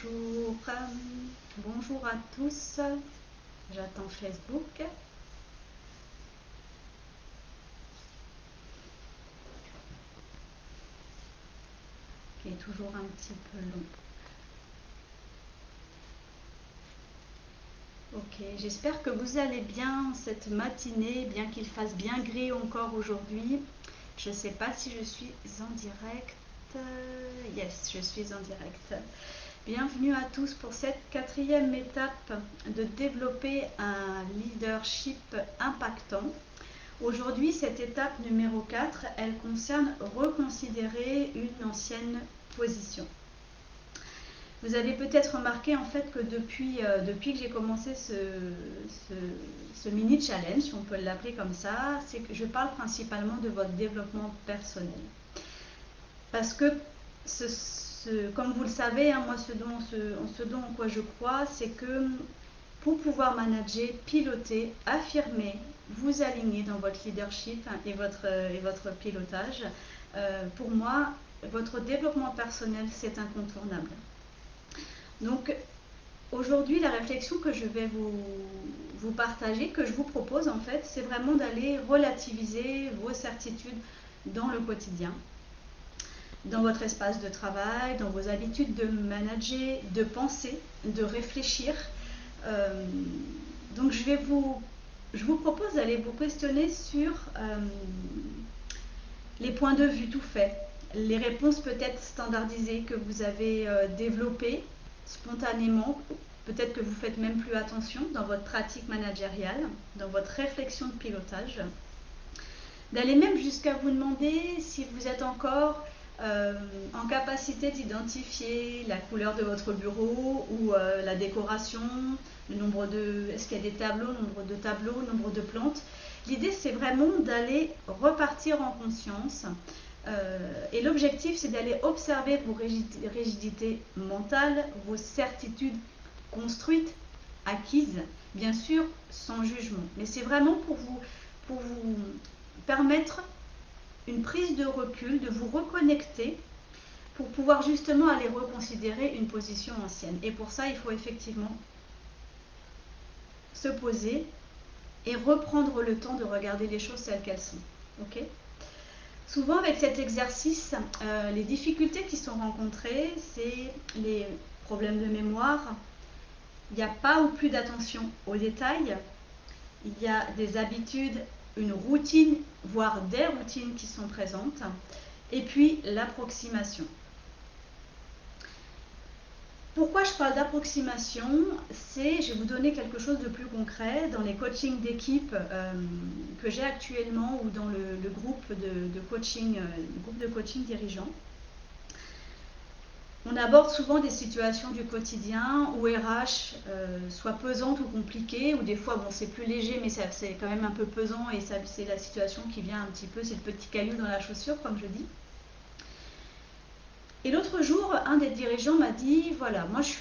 Bonjour, bonjour à tous, j'attends Facebook. Qui est toujours un petit peu long. Ok, j'espère que vous allez bien cette matinée, bien qu'il fasse bien gris encore aujourd'hui. Je ne sais pas si je suis en direct. Yes, je suis en direct. Bienvenue à tous pour cette 4e étape de développer un leadership impactant. Aujourd'hui, cette étape numéro 4, elle concerne reconsidérer une ancienne position. Vous avez peut-être remarqué en fait que depuis que j'ai commencé ce mini challenge, si on peut l'appeler comme ça, c'est que je parle principalement de votre développement personnel. Parce que comme vous le savez, hein, moi ce dont en quoi je crois, c'est que pour pouvoir manager, piloter, affirmer, vous aligner dans votre leadership et votre pilotage, pour moi, votre développement personnel, c'est incontournable. Donc, aujourd'hui, la réflexion que je vais vous partager, que je vous propose en fait, c'est vraiment d'aller relativiser vos certitudes dans le quotidien, dans votre espace de travail, dans vos habitudes de manager, de penser, de réfléchir. Donc je vous propose d'aller vous questionner sur les points de vue tout faits, les réponses peut-être standardisées que vous avez développées spontanément, peut-être que vous faites même plus attention dans votre pratique managériale, dans votre réflexion de pilotage, d'aller même jusqu'à vous demander si vous êtes encore en capacité d'identifier la couleur de votre bureau ou la décoration, le nombre est-ce qu'il y a des tableaux, le nombre de tableaux, le nombre de plantes. L'idée, c'est vraiment d'aller repartir en conscience. Et l'objectif, c'est d'aller observer vos rigidités mentales, vos certitudes construites, acquises, bien sûr, sans jugement. Mais c'est vraiment pour vous permettre une prise de recul, de vous reconnecter pour pouvoir justement aller reconsidérer une position ancienne. Et pour ça, il faut effectivement se poser et reprendre le temps de regarder les choses telles qu'elles sont. Okay ? Souvent, avec cet exercice, les difficultés qui sont rencontrées, c'est les problèmes de mémoire. Il n'y a pas ou plus d'attention aux détails. Il y a des habitudes, une routine, voire des routines qui sont présentes. Et puis, l'approximation. Pourquoi je parle d'approximation? Je vais vous donner quelque chose de plus concret. Dans les coachings d'équipe que j'ai actuellement ou dans le groupe de coaching dirigeant, on aborde souvent des situations du quotidien où RH soit pesante ou compliquée, ou des fois, bon, c'est plus léger, mais c'est quand même un peu pesant et c'est la situation qui vient un petit peu, c'est le petit caillou dans la chaussure, comme je dis. Et l'autre jour, un des dirigeants m'a dit, voilà, moi je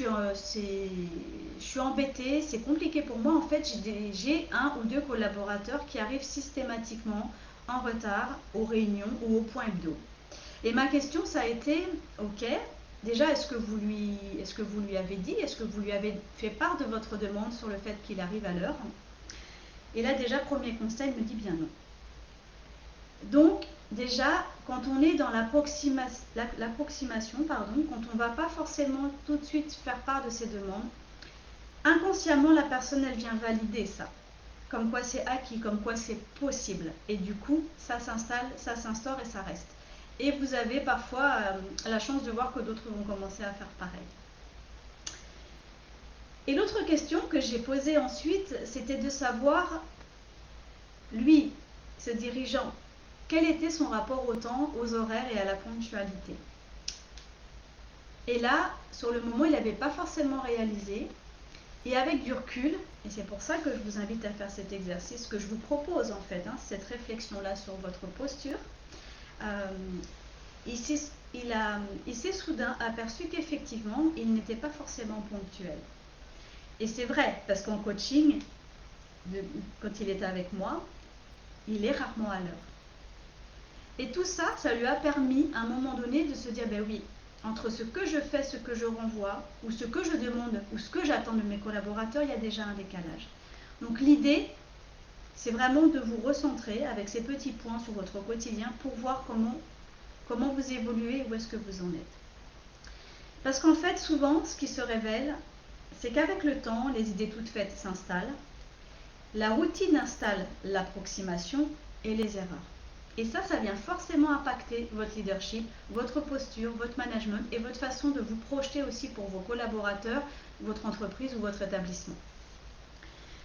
suis embêtée, c'est compliqué pour moi. En fait, j'ai un ou deux collaborateurs qui arrivent systématiquement en retard aux réunions ou au point hebdo. Et ma question, ça a été, ok, déjà, est-ce que vous lui avez dit, est-ce que vous lui avez fait part de votre demande sur le fait qu'il arrive à l'heure? Et là, déjà, premier constat, il me dit bien non. Donc, déjà, quand on est dans l'approximation, quand on ne va pas forcément tout de suite faire part de ses demandes, inconsciemment, la personne, elle vient valider ça. Comme quoi c'est acquis, comme quoi c'est possible. Et du coup, ça s'installe, ça s'instaure et ça reste. Et vous avez parfois la chance de voir que d'autres vont commencer à faire pareil. Et l'autre question que j'ai posée ensuite, c'était de savoir, lui, ce dirigeant, quel était son rapport au temps, aux horaires et à la ponctualité. Et là, sur le moment, il n'avait pas forcément réalisé. Et avec du recul, et c'est pour ça que je vous invite à faire cet exercice, que je vous propose en fait, cette réflexion-là sur votre posture, il s'est soudain aperçu qu'effectivement, il n'était pas forcément ponctuel. Et c'est vrai, parce qu'en coaching, quand il est avec moi, il est rarement à l'heure. Et tout ça, ça lui a permis à un moment donné de se dire, ben oui, entre ce que je fais, ce que je renvoie, ou ce que je demande, ou ce que j'attends de mes collaborateurs, il y a déjà un décalage. Donc l'idée, c'est vraiment de vous recentrer avec ces petits points sur votre quotidien pour voir comment vous évoluez, où est-ce que vous en êtes. Parce qu'en fait, souvent, ce qui se révèle, c'est qu'avec le temps, les idées toutes faites s'installent, la routine installe l'approximation et les erreurs. Et ça vient forcément impacter votre leadership, votre posture, votre management et votre façon de vous projeter aussi pour vos collaborateurs, votre entreprise ou votre établissement.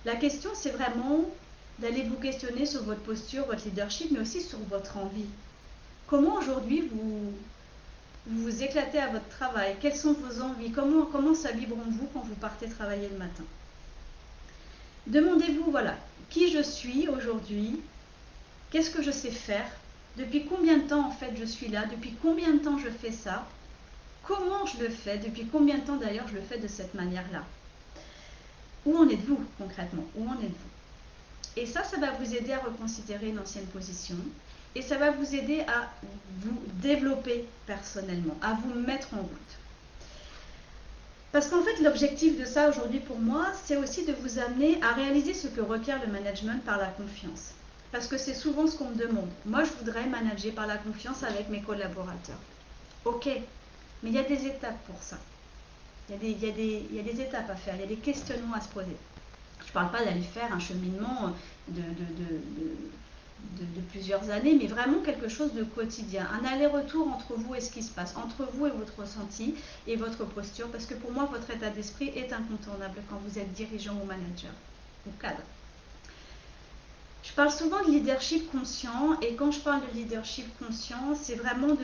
La question, c'est vraiment d'aller vous questionner sur votre posture, votre leadership, mais aussi sur votre envie. Comment aujourd'hui vous vous éclatez à votre travail? Quelles sont vos envies? Comment ça vibre en vous quand vous partez travailler le matin? Demandez-vous, voilà, qui je suis aujourd'hui? Qu'est-ce que je sais faire? Depuis combien de temps en fait je suis là? Depuis combien de temps je fais ça? Comment je le fais? Depuis combien de temps d'ailleurs je le fais de cette manière-là? Où en êtes-vous concrètement? Où en êtes-vous? Et ça va vous aider à reconsidérer une ancienne position et ça va vous aider à vous développer personnellement, à vous mettre en route. Parce qu'en fait, l'objectif de ça aujourd'hui pour moi, c'est aussi de vous amener à réaliser ce que requiert le management par la confiance. Parce que c'est souvent ce qu'on me demande. Moi, je voudrais manager par la confiance avec mes collaborateurs. Ok, mais il y a des étapes pour ça. Il y a des étapes à faire, il y a des questionnements à se poser. Je ne parle pas d'aller faire un cheminement de plusieurs années, mais vraiment quelque chose de quotidien. Un aller-retour entre vous et ce qui se passe, entre vous et votre ressenti et votre posture, parce que pour moi, votre état d'esprit est incontournable quand vous êtes dirigeant ou manager ou cadre. Je parle souvent de leadership conscient, et quand je parle de leadership conscient, c'est vraiment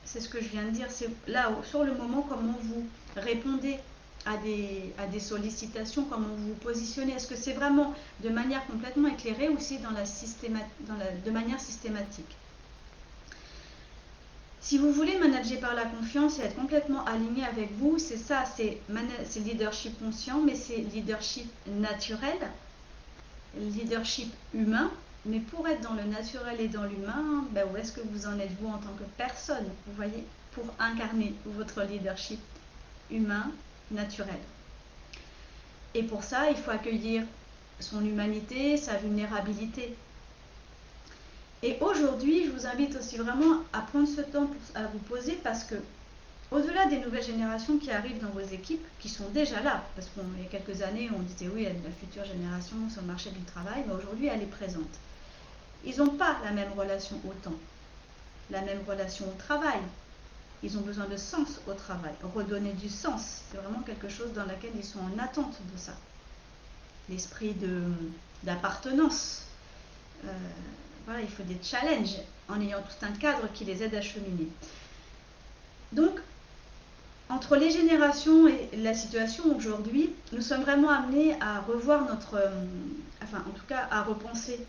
c'est ce que je viens de dire, c'est là, sur le moment, comment vous répondez à des sollicitations, comment vous vous positionnez. Est-ce que c'est vraiment de manière complètement éclairée ou c'est de manière systématique? Si vous voulez manager par la confiance et être complètement aligné avec vous, c'est ça, c'est leadership conscient, mais c'est leadership naturel, leadership humain. Mais pour être dans le naturel et dans l'humain, où est-ce que vous en êtes vous en tant que personne, vous voyez, pour incarner votre leadership humain, naturel. Et pour ça, il faut accueillir son humanité, sa vulnérabilité. Et aujourd'hui, je vous invite aussi vraiment à prendre ce temps à vous poser, parce que au-delà des nouvelles générations qui arrivent dans vos équipes, qui sont déjà là, parce qu'il y a quelques années, on disait oui, il y a la future génération sur le marché du travail, mais aujourd'hui, elle est présente. Ils n'ont pas la même relation au temps, la même relation au travail. Ils ont besoin de sens au travail, redonner du sens. C'est vraiment quelque chose dans lequel ils sont en attente de ça. L'esprit d'appartenance. Voilà, il faut des challenges en ayant tout un cadre qui les aide à cheminer. Donc, entre les générations et la situation aujourd'hui, nous sommes vraiment amenés à revoir en tout cas, à repenser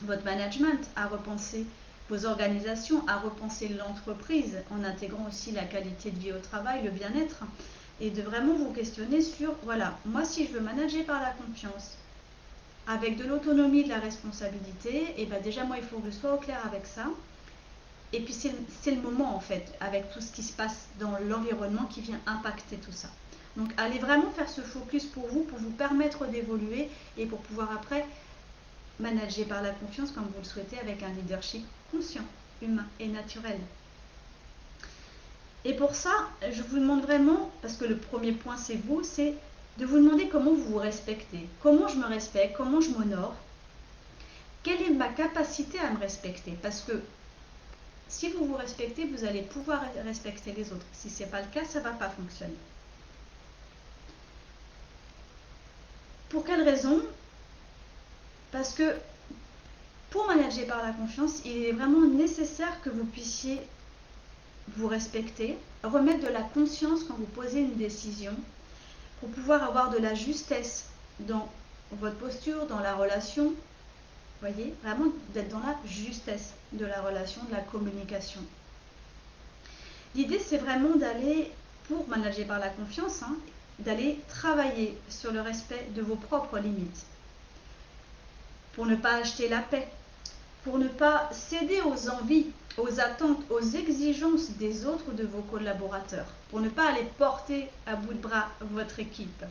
votre management, à repenser vos organisations, à repenser l'entreprise en intégrant aussi la qualité de vie au travail, le bien-être, et de vraiment vous questionner sur, voilà, moi si je veux manager par la confiance, avec de l'autonomie, de la responsabilité, et déjà moi il faut que je sois au clair avec ça. Et puis c'est le moment en fait, avec tout ce qui se passe dans l'environnement qui vient impacter tout ça. Donc allez vraiment faire ce focus pour vous permettre d'évoluer et pour pouvoir après manager par la confiance comme vous le souhaitez, avec un leadership conscient, humain et naturel. Et pour ça, je vous demande vraiment, parce que le premier point c'est vous, c'est de vous demander comment vous vous respectez. Comment je me respecte, comment je m'honore, quelle est ma capacité à me respecter. Parce que si vous vous respectez, vous allez pouvoir respecter les autres. Si ce n'est pas le cas, ça ne va pas fonctionner. Pour quelle raison? Parce que pour manager par la confiance, il est vraiment nécessaire que vous puissiez vous respecter, remettre de la conscience quand vous posez une décision, pour pouvoir avoir de la justesse dans votre posture, dans la relation. Vous voyez, vraiment d'être dans la justesse de la relation, de la communication. L'idée, c'est vraiment d'aller, pour manager par la confiance, d'aller travailler sur le respect de vos propres limites, pour ne pas acheter la paix, pour ne pas céder aux envies aux attentes, aux exigences des autres ou de vos collaborateurs, pour ne pas aller porter à bout de bras votre équipe.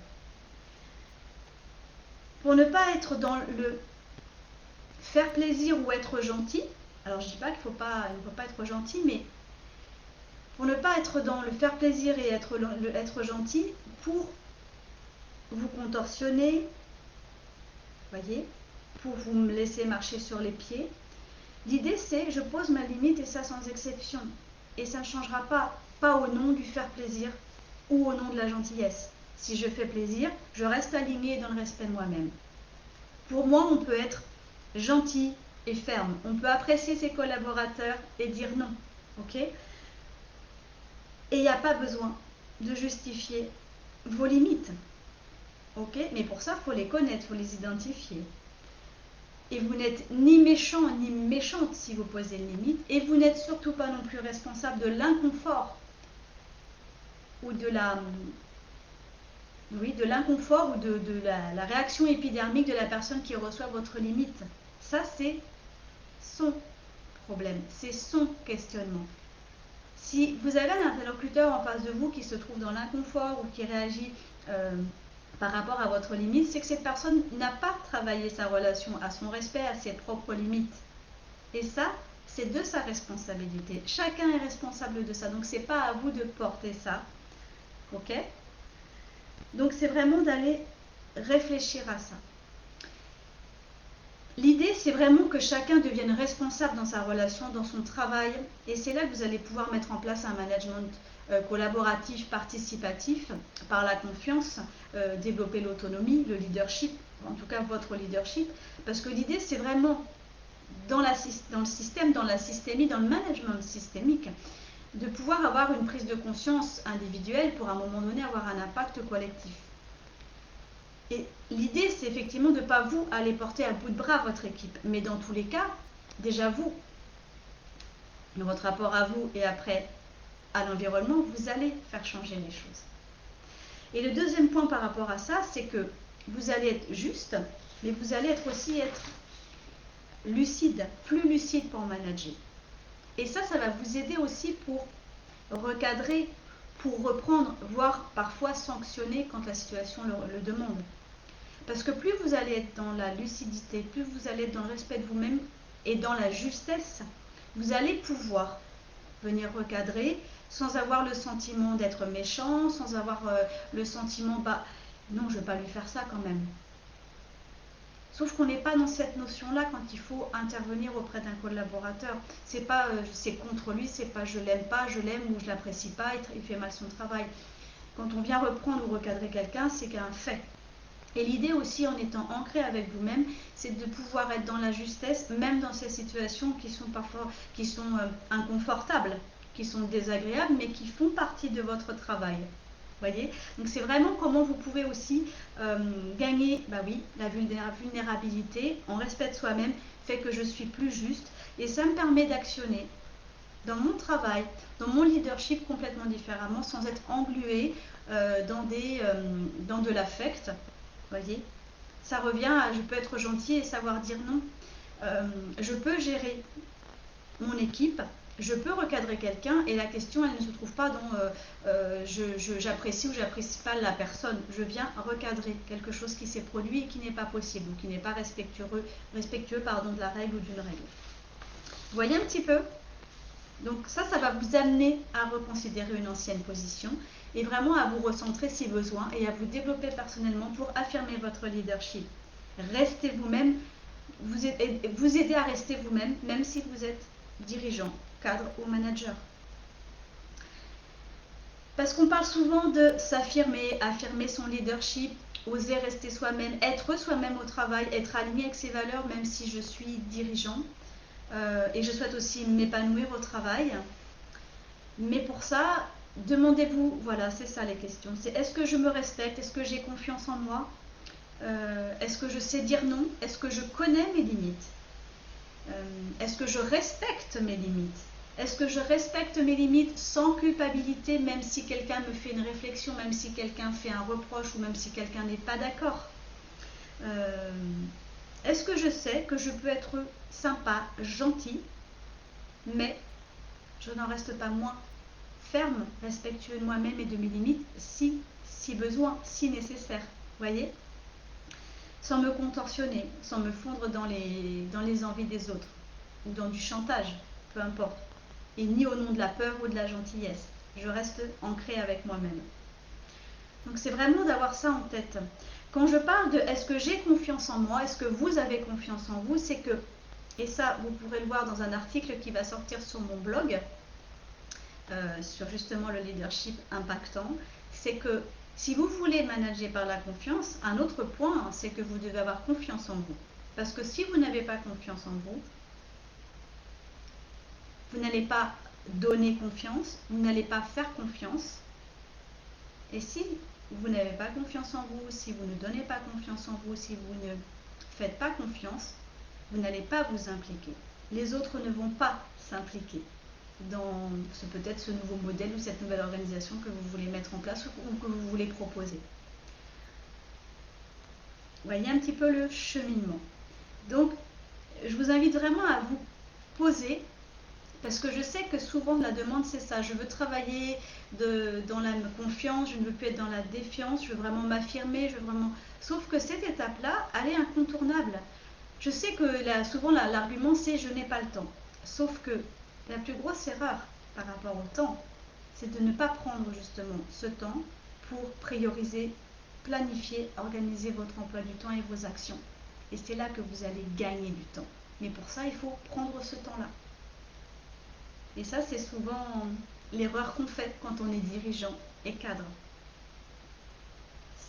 Pour ne pas être dans le faire plaisir ou être gentil. Alors je ne dis pas qu'il ne faut pas être gentil, mais pour ne pas être dans le faire plaisir et être gentil, pour vous contorsionner, voyez, pour vous me laisser marcher sur les pieds. L'idée c'est, je pose ma limite et ça sans exception. Et ça ne changera pas au nom du faire plaisir ou au nom de la gentillesse. Si je fais plaisir, je reste alignée dans le respect de moi-même. Pour moi, on peut être gentil et ferme. On peut apprécier ses collaborateurs et dire non. Ok ? Et il n'y a pas besoin de justifier vos limites. Ok ? Mais pour ça, il faut les connaître, il faut les identifier. Et vous n'êtes ni méchant ni méchante si vous posez une limite. Et vous n'êtes surtout pas non plus responsable de l'inconfort ou de l'inconfort ou de la réaction épidermique de la personne qui reçoit votre limite. Ça, c'est son problème, c'est son questionnement. Si vous avez un interlocuteur en face de vous qui se trouve dans l'inconfort ou qui réagit par rapport à votre limite, c'est que cette personne n'a pas travaillé sa relation à son respect, à ses propres limites. Et ça, c'est de sa responsabilité. Chacun est responsable de ça, donc c'est pas à vous de porter ça. Ok ? Donc c'est vraiment d'aller réfléchir à ça. L'idée, c'est vraiment que chacun devienne responsable dans sa relation, dans son travail. Et c'est là que vous allez pouvoir mettre en place un management collaboratif, participatif, par la confiance, développer l'autonomie, le leadership, en tout cas votre leadership. Parce que l'idée, c'est vraiment dans le système, dans la systémie, dans le management systémique, de pouvoir avoir une prise de conscience individuelle pour à un moment donné avoir un impact collectif. Et l'idée, c'est effectivement de ne pas vous aller porter à bout de bras votre équipe. Mais dans tous les cas, déjà vous, dans votre rapport à vous et après à l'environnement, vous allez faire changer les choses. Et le deuxième point par rapport à ça, c'est que vous allez être juste, mais vous allez aussi être lucide, plus lucide pour manager. Et ça va vous aider aussi pour recadrer, pour reprendre, voire parfois sanctionner quand la situation le demande. Parce que plus vous allez être dans la lucidité, plus vous allez être dans le respect de vous-même et dans la justesse, vous allez pouvoir venir recadrer sans avoir le sentiment d'être méchant, sans avoir le sentiment, non, je ne vais pas lui faire ça quand même. Sauf qu'on n'est pas dans cette notion-là quand il faut intervenir auprès d'un collaborateur. C'est pas c'est contre lui, c'est pas je l'aime pas, je l'aime ou je l'apprécie pas, il fait mal son travail. Quand on vient reprendre ou recadrer quelqu'un, c'est qu'un fait. Et l'idée aussi, en étant ancré avec vous-même, c'est de pouvoir être dans la justesse, même dans ces situations qui sont parfois inconfortables, qui sont désagréables, mais qui font partie de votre travail. Voyez ? Donc c'est vraiment comment vous pouvez aussi gagner la vulnérabilité en respect de soi-même, fait que je suis plus juste, et ça me permet d'actionner dans mon travail, dans mon leadership complètement différemment, sans être englué dans de l'affect. Voyez, ça revient à je peux être gentil et savoir dire non. Je peux gérer mon équipe, je peux recadrer quelqu'un et la question elle ne se trouve pas dans j'apprécie ou j'apprécie pas la personne. Je viens recadrer quelque chose qui s'est produit et qui n'est pas possible ou qui n'est pas respectueux de la règle ou d'une règle. Vous voyez un petit peu ? Donc ça va vous amener à reconsidérer une ancienne position et vraiment à vous recentrer si besoin et à vous développer personnellement pour affirmer votre leadership. Restez vous-même, vous aider à rester vous-même, même si vous êtes dirigeant, cadre ou manager. Parce qu'on parle souvent de s'affirmer, affirmer son leadership, oser rester soi-même, être soi-même au travail, être aligné avec ses valeurs, même si je suis dirigeant. Et je souhaite aussi m'épanouir au travail. Mais pour ça, demandez-vous, voilà, c'est ça les questions. C'est est-ce que je me respecte? Est-ce que j'ai confiance en moi? Est-ce que je sais dire non? Est-ce que je connais mes limites? Est-ce que je respecte mes limites? Est-ce que je respecte mes limites sans culpabilité, même si quelqu'un me fait une réflexion, même si quelqu'un fait un reproche ou même si quelqu'un n'est pas d'accord? Est-ce que je sais que je peux être sympa, gentil, mais je n'en reste pas moins ferme, respectueux de moi-même et de mes limites, si besoin, si nécessaire. Voyez, sans me contorsionner, sans me fondre dans les envies des autres, ou dans du chantage, peu importe. Et ni au nom de la peur ou de la gentillesse. Je reste ancrée avec moi-même. Donc c'est vraiment d'avoir ça en tête. Quand je parle de est-ce que j'ai confiance en moi, est-ce que vous avez confiance en vous, c'est que, et ça vous pourrez le voir dans un article qui va sortir sur mon blog, sur justement le leadership impactant, c'est que si vous voulez manager par la confiance, un autre point, c'est que vous devez avoir confiance en vous. Parce que si vous n'avez pas confiance en vous, vous n'allez pas donner confiance, vous n'allez pas faire confiance. Et si vous n'avez pas confiance en vous, si vous ne donnez pas confiance en vous, si vous ne faites pas confiance, vous n'allez pas vous impliquer. Les autres ne vont pas s'impliquer dans peut-être ce nouveau modèle ou cette nouvelle organisation que vous voulez mettre en place ou que vous voulez proposer. Voyez un petit peu le cheminement. Donc, je vous invite vraiment à vous poser, parce que je sais que souvent la demande c'est ça, je veux travailler dans la confiance, je ne veux plus être dans la défiance, je veux vraiment m'affirmer, Sauf que cette étape-là, elle est incontournable. Je sais que souvent l'argument c'est je n'ai pas le temps. Sauf que la plus grosse erreur par rapport au temps, c'est de ne pas prendre justement ce temps pour prioriser, planifier, organiser votre emploi du temps et vos actions. Et c'est là que vous allez gagner du temps. Mais pour ça, il faut prendre ce temps-là. Et ça, c'est souvent l'erreur qu'on fait quand on est dirigeant et cadre.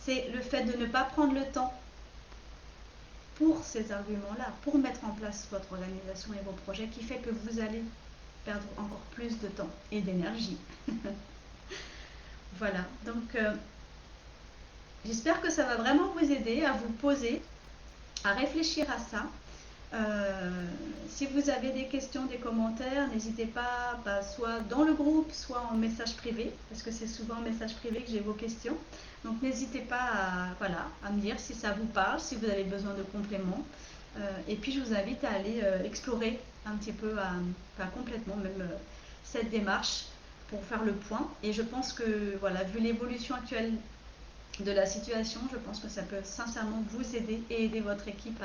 C'est le fait de ne pas prendre le temps pour ces arguments-là, pour mettre en place votre organisation et vos projets, qui fait que vous allez perdre encore plus de temps et d'énergie. Voilà, donc j'espère que ça va vraiment vous aider à vous poser, à réfléchir à ça. Si vous avez des questions, des commentaires, n'hésitez pas, soit dans le groupe, soit en message privé, parce que c'est souvent en message privé que j'ai vos questions. Donc n'hésitez pas à me dire si ça vous parle, si vous avez besoin de compléments. Et puis je vous invite à aller explorer un petit peu, complètement même, cette démarche pour faire le point. Et je pense que, voilà, vu l'évolution actuelle de la situation, je pense que ça peut sincèrement vous aider et aider votre équipe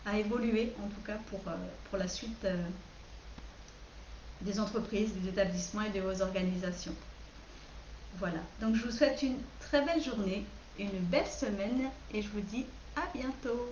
à évoluer, en tout cas pour la suite des entreprises, des établissements et de vos organisations. Voilà, donc je vous souhaite une très belle journée, une belle semaine et je vous dis à bientôt.